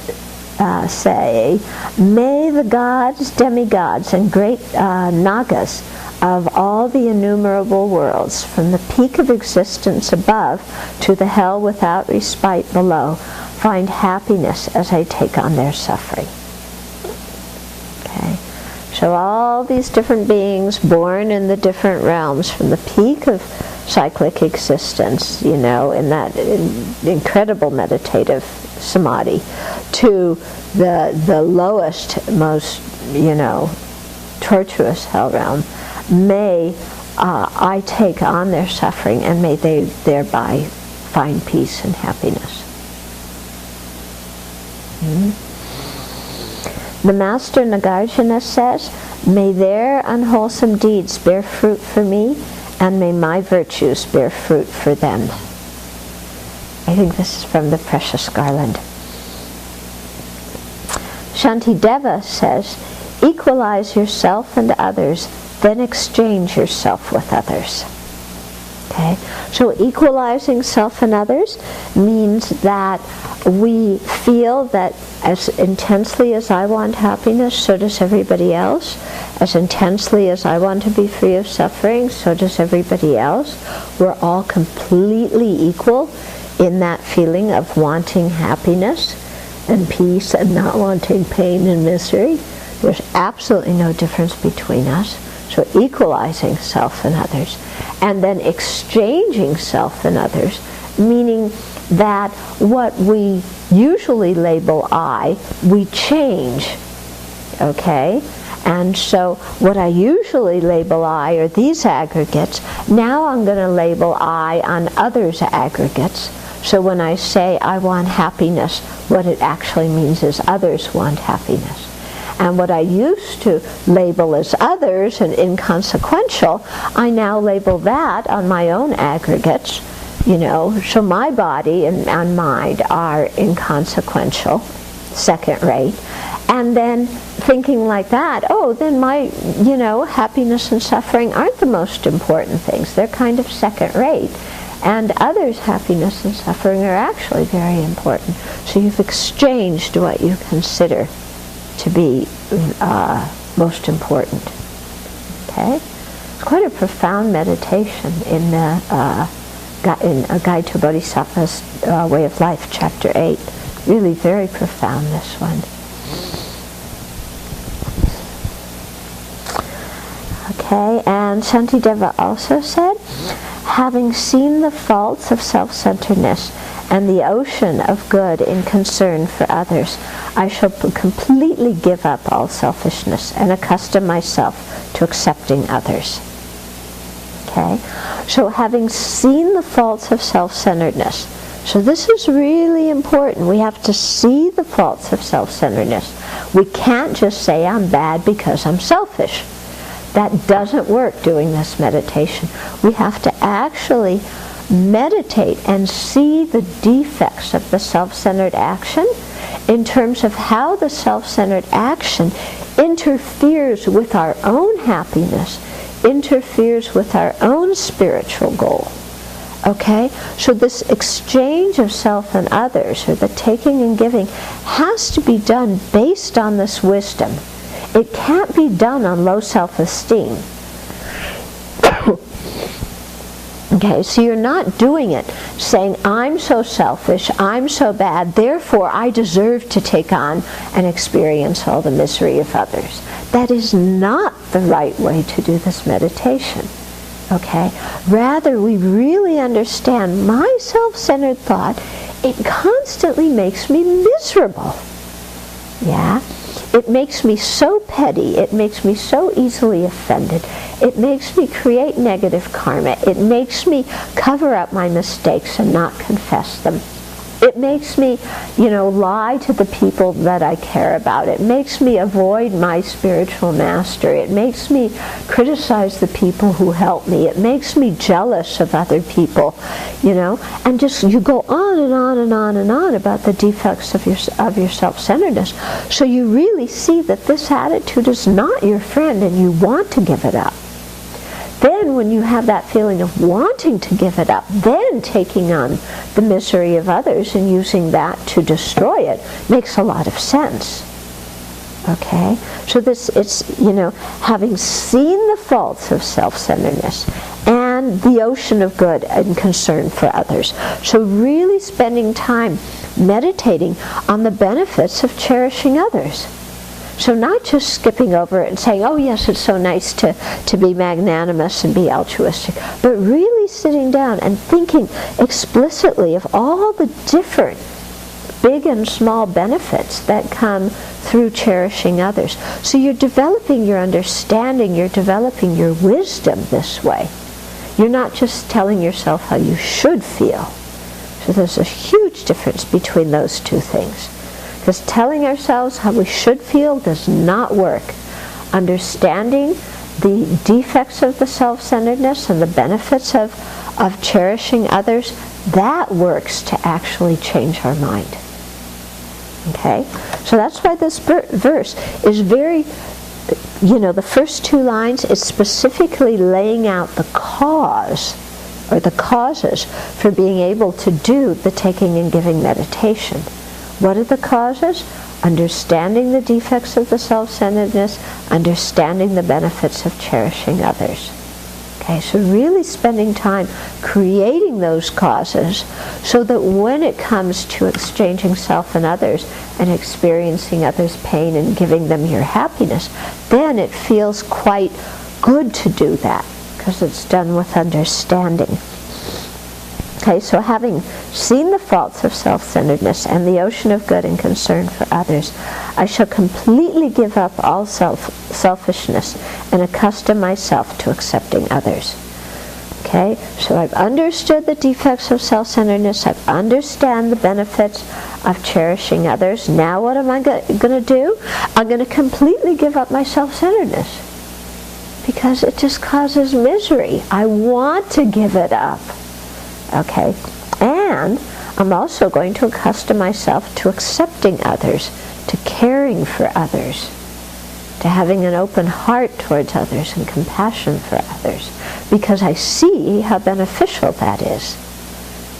may the gods, demigods, and great nagas of all the innumerable worlds, from the peak of existence above to the hell without respite below, find happiness as I take on their suffering. Okay? So all these different beings born in the different realms, from the peak of cyclic existence, in that incredible meditative samadhi, to the lowest, most, tortuous hell realm, may I take on their suffering, and may they thereby find peace and happiness. The Master Nagarjuna says, may their unwholesome deeds bear fruit for me, and may my virtues bear fruit for them. I think this is from the Precious Garland. Shantideva says, equalize yourself and others, then exchange yourself with others. Okay? So equalizing self and others means that we feel that as intensely as I want happiness, so does everybody else. As intensely as I want to be free of suffering, so does everybody else. We're all completely equal in that feeling of wanting happiness and peace and not wanting pain and misery. There's absolutely no difference between us. So equalizing self and others. And then exchanging self and others, meaning that what we usually label I, we change. Okay? And so what I usually label I are these aggregates. Now I'm going to label I on others' aggregates. So when I say I want happiness, what it actually means is others want happiness. And what I used to label as others and inconsequential, I now label that on my own aggregates. So my body and mind are inconsequential, second rate. And then thinking like that, then my, happiness and suffering aren't the most important things. They're kind of second rate. And others' happiness and suffering are actually very important. So you've exchanged what you consider to be most important. Okay? It's quite a profound meditation in A Guide to Bodhisattva's Way of Life, Chapter 8. Really very profound, this one. Okay, and Shantideva also said, having seen the faults of self-centeredness and the ocean of good in concern for others, I shall completely give up all selfishness and accustom myself to accepting others. Okay? So having seen the faults of self-centeredness, so this is really important. We have to see the faults of self-centeredness. We can't just say I'm bad because I'm selfish. That doesn't work doing this meditation. We have to actually meditate and see the defects of the self-centered action in terms of how the self-centered action interferes with our own happiness, interferes with our own spiritual goal. Okay? So this exchange of self and others, or the taking and giving, has to be done based on this wisdom. It can't be done on low self-esteem. Okay, so you're not doing it saying, I'm so selfish, I'm so bad, therefore I deserve to take on and experience all the misery of others. That is not the right way to do this meditation. Okay? Rather, we really understand my self-centered thought, it constantly makes me miserable. Yeah? It makes me so petty, it makes me so easily offended, it makes me create negative karma, it makes me cover up my mistakes and not confess them. It makes me, lie to the people that I care about. It makes me avoid my spiritual master. It makes me criticize the people who help me. It makes me jealous of other people, and just you go on and on and on and on about the defects of your self-centeredness. So you really see that this attitude is not your friend and you want to give it up. Then when you have that feeling of wanting to give it up, then taking on the misery of others and using that to destroy it makes a lot of sense. Okay? So it's having seen the faults of self-centeredness and the ocean of good and concern for others. So really spending time meditating on the benefits of cherishing others. So not just skipping over it and saying, oh yes, it's so nice to be magnanimous and be altruistic, but really sitting down and thinking explicitly of all the different big and small benefits that come through cherishing others. So you're developing your understanding, you're developing your wisdom this way. You're not just telling yourself how you should feel. So there's a huge difference between those two things. Because telling ourselves how we should feel does not work. Understanding the defects of the self-centeredness and the benefits of cherishing others, that works to actually change our mind. Okay? So that's why this verse is very, the first two lines is specifically laying out the cause, or the causes, for being able to do the taking and giving meditation. What are the causes? Understanding the defects of the self-centeredness, understanding the benefits of cherishing others. Okay, so really spending time creating those causes so that when it comes to exchanging self and others and experiencing others' pain and giving them your happiness, then it feels quite good to do that because it's done with understanding. Okay, so having seen the faults of self-centeredness and the ocean of good and concern for others, I shall completely give up all selfishness and accustom myself to accepting others. Okay, so I've understood the defects of self-centeredness, I've understand the benefits of cherishing others. Now what am I going to do? I'm going to completely give up my self-centeredness because it just causes misery. I want to give it up. Okay, and I'm also going to accustom myself to accepting others, to caring for others, to having an open heart towards others and compassion for others, because I see how beneficial that is.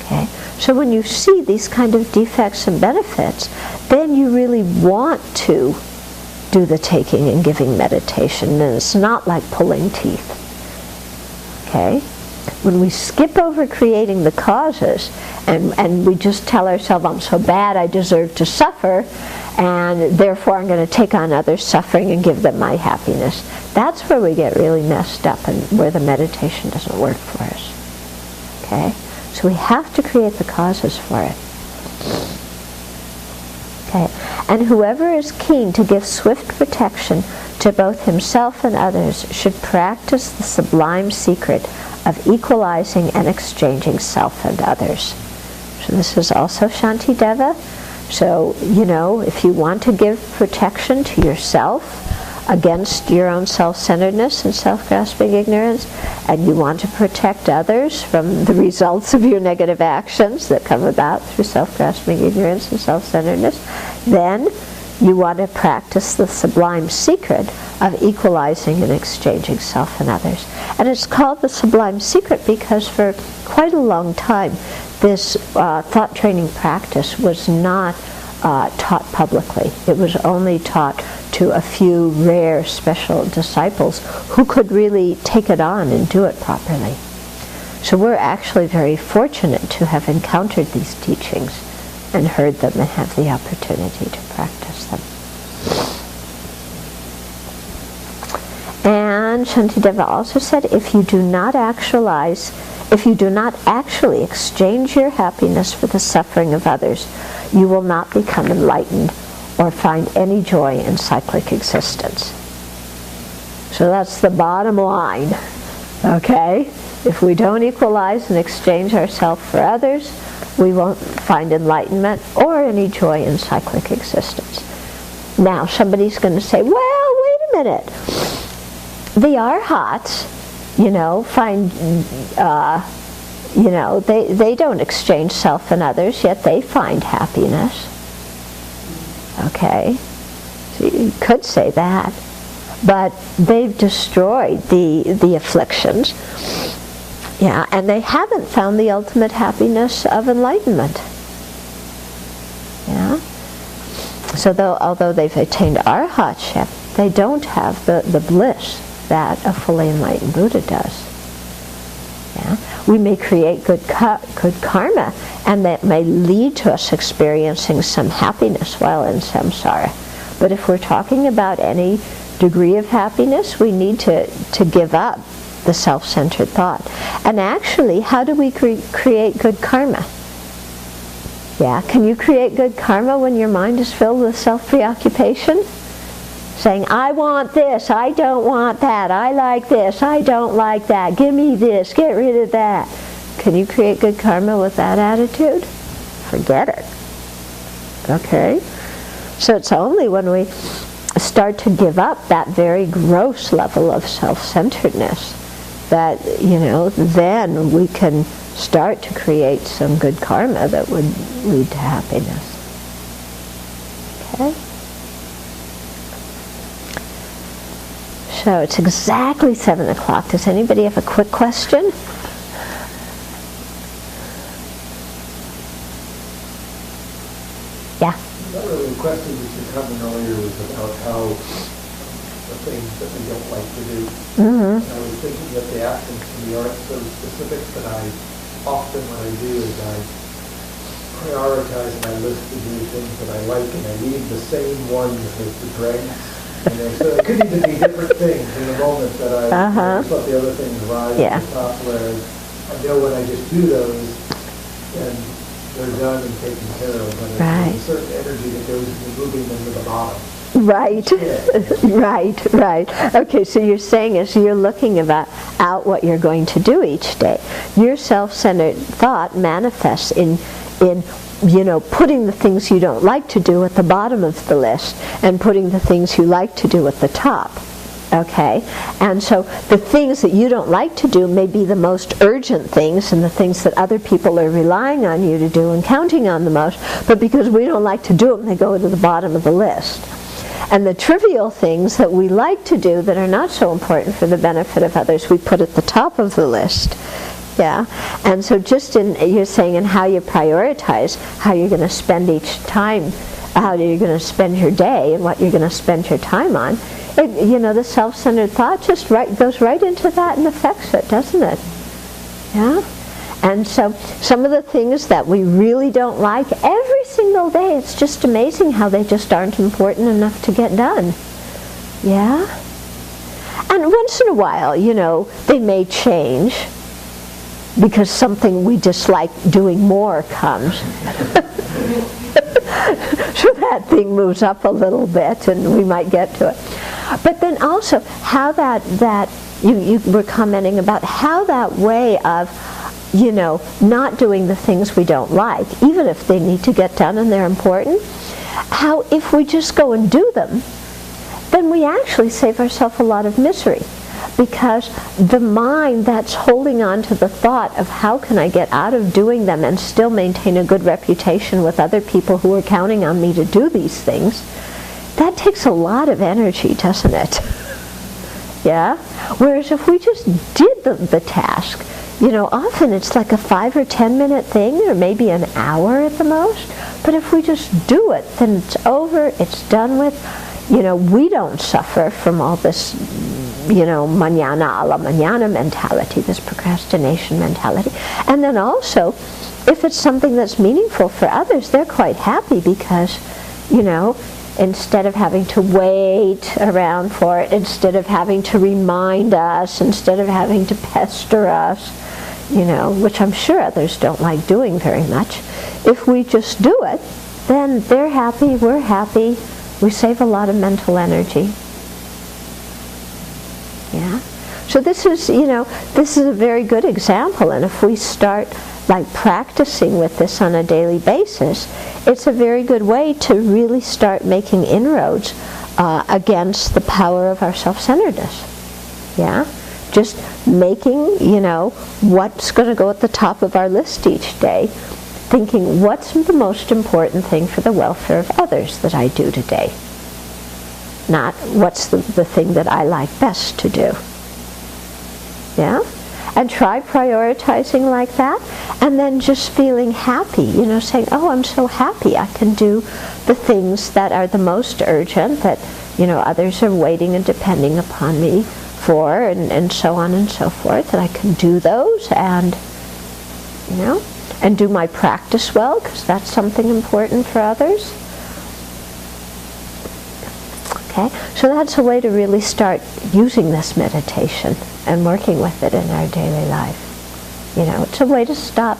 Okay, so when you see these kind of defects and benefits, then you really want to do the taking and giving meditation, and it's not like pulling teeth. Okay? When we skip over creating the causes and we just tell ourselves, I'm so bad, I deserve to suffer, and therefore I'm going to take on others' suffering and give them my happiness, that's where we get really messed up and where the meditation doesn't work for us. Okay? So we have to create the causes for it. Okay? And whoever is keen to give swift protection to both himself and others should practice the sublime secret of equalizing and exchanging self and others. So this is also Shantideva. So, if you want to give protection to yourself against your own self-centeredness and self-grasping ignorance, and you want to protect others from the results of your negative actions that come about through self-grasping ignorance and self-centeredness, then you want to practice the sublime secret of equalizing and exchanging self and others. And it's called the sublime secret because for quite a long time this thought training practice was not taught publicly. It was only taught to a few rare special disciples who could really take it on and do it properly. So we're actually very fortunate to have encountered these teachings and heard them and have the opportunity to practice them. And Shantideva also said, if you do not actually exchange your happiness for the suffering of others, you will not become enlightened or find any joy in cyclic existence. So that's the bottom line, okay? If we don't equalize and exchange ourselves for others, we won't find enlightenment or any joy in cyclic existence. Now, somebody's going to say, well, wait a minute. The Arhats, they don't exchange self and others, yet they find happiness. Okay? So you could say that. But they've destroyed the afflictions. Yeah, and they haven't found the ultimate happiness of enlightenment. Yeah? So although they've attained arhatship, they don't have the bliss that a fully enlightened Buddha does. Yeah? We may create good karma, and that may lead to us experiencing some happiness while in samsara. But if we're talking about any degree of happiness, we need to give up the self-centered thought. And actually, how do we create good karma? Yeah, can you create good karma when your mind is filled with self-preoccupation? Saying, I want this, I don't want that, I like this, I don't like that, give me this, get rid of that. Can you create good karma with that attitude? Forget it. Okay? So it's only when we start to give up that very gross level of self-centeredness that, then we can start to create some good karma that would lead to happiness. Okay? So it's exactly 7 o'clock. Does anybody have a quick question? Yeah? Not really a question, but your comment earlier was about how the things that we don't like to do. Mm-hmm. And I was thinking that the actions can be aren't so specific, but what I do is I prioritize and I list to do things that I like, and I leave the same ones as the dregs. So it could even be different things in the moment that I just let the other things rise to the top, whereas I know when I just do those, then they're done and taken care of. But there's a certain energy that goes into moving them to the bottom. Right. Right. Okay, so you're saying as you're looking out what you're going to do each day, your self-centered thought manifests in putting the things you don't like to do at the bottom of the list and putting the things you like to do at the top. Okay? And so the things that you don't like to do may be the most urgent things and the things that other people are relying on you to do and counting on the most, but because we don't like to do them, they go to the bottom of the list. And the trivial things that we like to do that are not so important for the benefit of others, we put at the top of the list. Yeah, and so just you're saying in how you prioritize, how you're going to spend each time, how you're going to spend your day and what you're going to spend your time on, the self-centered thought just goes right into that and affects it, doesn't it? Yeah? And so some of the things that we really don't like, every single day, it's just amazing how they just aren't important enough to get done. Yeah? And once in a while, they may change. because something we dislike doing more comes. So that thing moves up a little bit and we might get to it. But then also how that you were commenting about how that way of, you know, not doing the things we don't like, even if they need to get done and they're important, how if we just go and do them, then we actually save ourselves a lot of misery. Because the mind that's holding on to the thought of how can I get out of doing them and still maintain a good reputation with other people who are counting on me to do these things, that takes a lot of energy, doesn't it? Yeah? Whereas if we just did the task, you know, often it's like a 5 or 10 minute thing, or maybe an hour at the most. But if we just do it, then it's over, it's done with. You know, we don't suffer from all this, you know, mañana a la mañana mentality, this procrastination mentality. And then also, if it's something that's meaningful for others, they're quite happy because, you know, instead of having to wait around for it, instead of having to remind us, instead of having to pester us, you know, which I'm sure others don't like doing very much, if we just do it, then they're happy, we're happy, we save a lot of mental energy. Yeah? So this is, you know, this is a very good example, and if we start like practicing with this on a daily basis, it's a very good way to really start making inroads against the power of our self-centeredness. Yeah? Just making, you know, what's going to go at the top of our list each day, thinking what's the most important thing for the welfare of others that I do today, not what's the thing that I like best to do. Yeah? And try prioritizing like that, and then just feeling happy, you know, saying, oh, I'm so happy I can do the things that are the most urgent, that, you know, others are waiting and depending upon me for, and so on and so forth, and I can do those, and, you know, and do my practice well, because that's something important for others. Okay, so that's a way to really start using this meditation and working with it in our daily life. You know, it's a way to start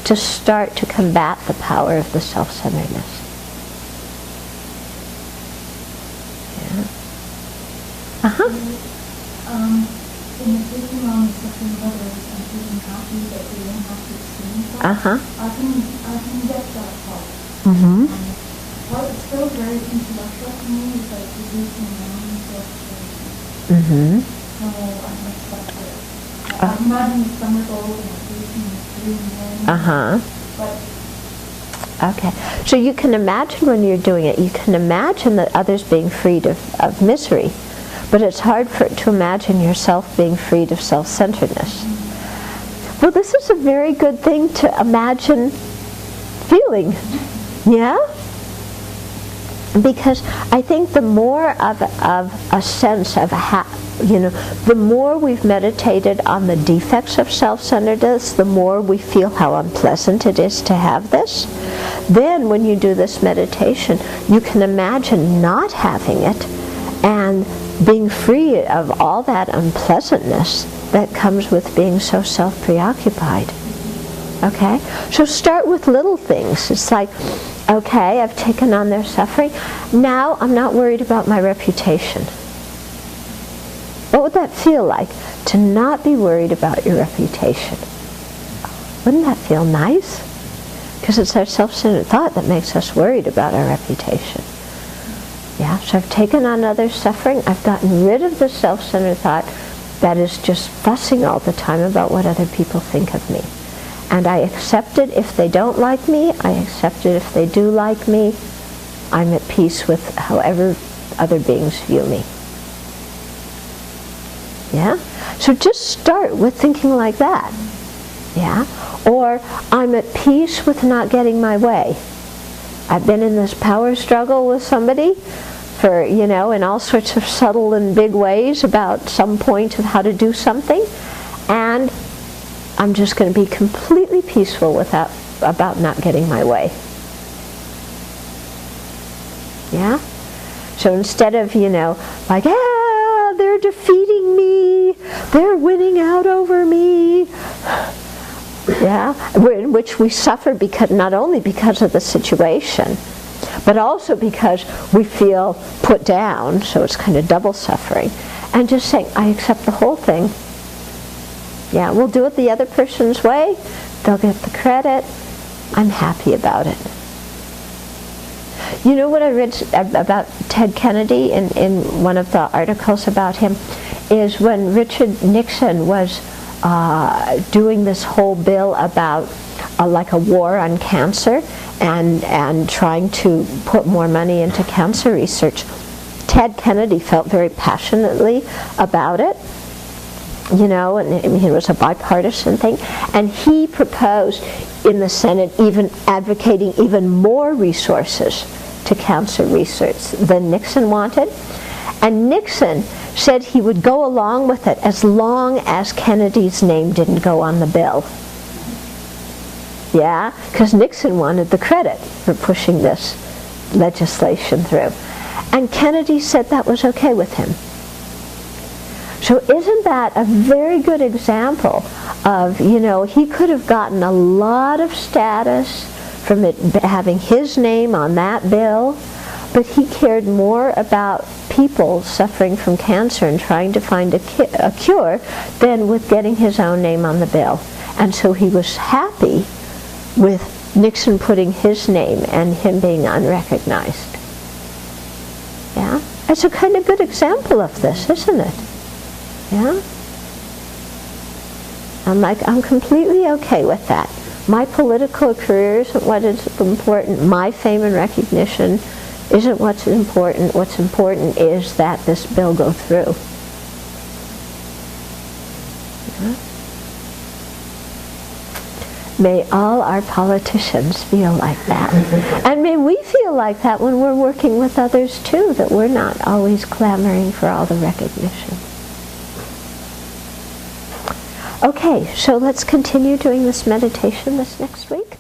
to combat the power of the self-centeredness. Yeah. In taking on the suffering of others and feeling happy that they don't have to experience that, I can get that part. Mm-hmm. But it's still very intellectual to me. It's like reducing my own self-creation. Mm-hmm. So I'm expected. I'm imagining the summer goals and reducing the dream. But okay. So you can imagine when you're doing it, you can imagine that others being freed of misery, but it's hard to imagine yourself being freed of self-centeredness. Well, this is a very good thing to imagine feeling. Yeah? Because I think the more of a sense of you know, the more we've meditated on the defects of self-centeredness, the more we feel how unpleasant it is to have this. Then when you do this meditation, you can imagine not having it and being free of all that unpleasantness that comes with being so self-preoccupied. Okay? So start with little things. It's like, okay, I've taken on their suffering. Now I'm not worried about my reputation. What would that feel like, to not be worried about your reputation? Wouldn't that feel nice? Because it's our self-centered thought that makes us worried about our reputation. Yeah, so I've taken on others' suffering. I've gotten rid of the self-centered thought that is just fussing all the time about what other people think of me. And I accept it if they don't like me. I accept it if they do like me. I'm at peace with however other beings view me. Yeah? So just start with thinking like that. Yeah? Or I'm at peace with not getting my way. I've been in this power struggle with somebody for, you know, in all sorts of subtle and big ways about some point of how to do something, and I'm just going to be completely peaceful about not getting my way. Yeah? So instead of, you know, like, they're defeating me, they're winning out over me, Yeah, in which we suffer because not only because of the situation, but also because we feel put down, so it's kind of double suffering. And just saying, I accept the whole thing. Yeah, we'll do it the other person's way. They'll get the credit. I'm happy about it. You know what I read about Ted Kennedy in one of the articles about him is when Richard Nixon was doing this whole bill about like a war on cancer and trying to put more money into cancer research. Ted Kennedy felt very passionately about it, you know, and I mean, it was a bipartisan thing. And he proposed in the Senate even advocating even more resources to cancer research than Nixon wanted. And Nixon said he would go along with it as long as Kennedy's name didn't go on the bill. Yeah, because Nixon wanted the credit for pushing this legislation through. And Kennedy said that was okay with him. So isn't that a very good example of, you know, he could have gotten a lot of status from it having his name on that bill, but he cared more about people suffering from cancer and trying to find a cure than with getting his own name on the bill. And so he was happy with Nixon putting his name and him being unrecognized. Yeah? It's a kind of good example of this, isn't it? Yeah? I'm completely okay with that. My political career isn't what is important. My fame and recognition isn't what's important. What's important is that this bill go through. Yeah? May all our politicians feel like that. And may we feel like that when we're working with others too, that we're not always clamoring for all the recognition. Okay, so let's continue doing this meditation this next week.